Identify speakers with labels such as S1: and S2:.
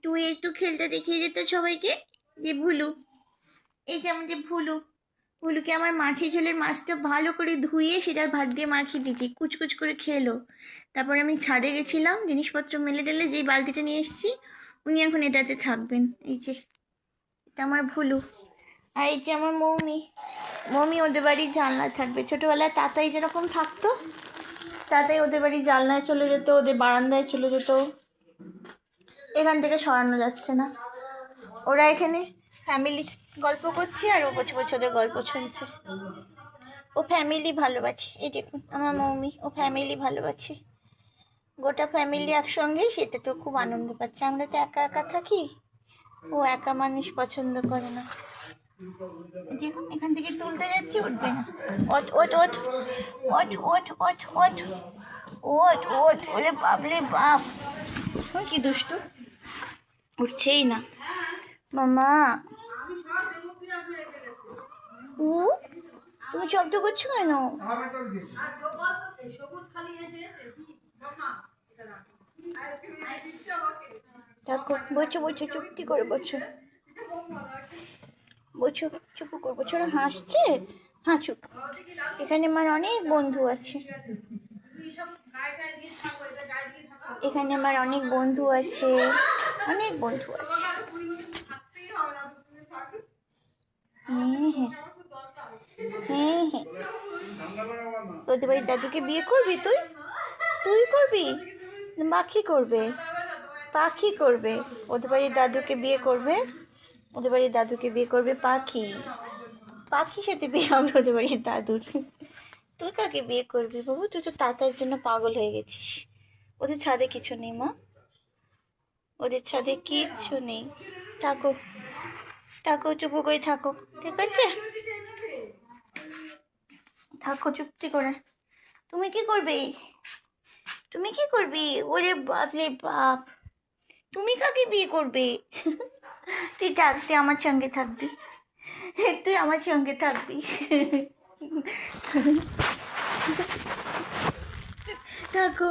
S1: তুই একটু খেলতে দেখিয়ে যেত সবাইকে। যে ভুলু, এই যে আমাদের ভুলু, ভুলুকে আমার মাছি ঝোলের মাছটা ভালো করে ধুয়ে সেটা ভাত দিয়ে মাখিয়ে দিয়েছি, কুচকুচ করে খেলো। তারপর আমি ছাদে গেছিলাম জিনিসপত্র মেলে টেলে, যেই বালতিটা নিয়ে এসেছি, উনি এখন এটাতে থাকবেন। এই যে এটা আমার ভুলু। আর এই যে আমার মৌমি, মৌমি ওদের বাড়ির জানলায় থাকবে। ছোটোবেলায় তাতাই যেরকম থাকতো, তাতাই ওদের বাড়ির জানলায় চলে যেত, ওদের বারান্দায় চলে যেত, এখান থেকে সরানো যাচ্ছে না। ওরা এখানে ফ্যামিলি গল্প করছে আর ও বছর বছর ওদের গল্প শুনছে। ও ফ্যামিলি ভালোবাসে, এই দেখুন আমার মৌমি, ও ফ্যামিলি ভালোবাসে, গোটা ফ্যামিলি একসঙ্গে, সেটা তো খুব আনন্দ পাচ্ছে। আমরা তো একা একা থাকি, ও একা মানুষ পছন্দ করে না। দেখুন এখান থেকে তুলতে যাচ্ছি, উঠবে না। ওঠ ওঠ ওঠ ওঠ ওঠ ওঠ ওঠ ওঠ ওঠ, ওলে বাবলে বাপ, কি দুষ্টু, উঠছেই না। মামা ও, তুমি শব্দ করছো কেন? দেখো বলছো বলছো, চুক্তি করে বলছো, বলছো চুপ করবো, ছোট হাসছে, হ্যাঁ চুপ। এখানে আমার অনেক বন্ধু আছে, এখানে আমার অনেক বন্ধু আছে, অনেক বন্ধু আছে। হ্যাঁ হ্যাঁ হ্যাঁ হ্যাঁ, তোদের বাড়ির দাদুকে বিয়ে করবি তুই? তুই করবি? পাখি করবে, পাখি করবে, ওদের বাড়ির দাদুকে বিয়ে করবে, ওদের বাড়ির দাদুকে বিয়ে করবে পাখি, পাখির সাথে বিয়ে হবে ওদের বাড়ির দাদুর। তুই কাকে বিয়ে করবি বাবু? তুই তো তাতার জন্য পাগল হয়ে গেছিস। ওদের ছাদে কিছু নেই মা, ওদের ছাদে কিচ্ছু নেই। থাকো থাকো, চুপ করে থাকো, ঠিক আছে? থাকো চুপটি করে। তুমি কি করবে? তুমি কি করবি? ওরে বাপ রে বাপ, তুমি কাকে বিয়ে করবে? তুই থাক, তুই আমার সঙ্গে থাকবি, তুই আমার সঙ্গে থাকবি। থাকো।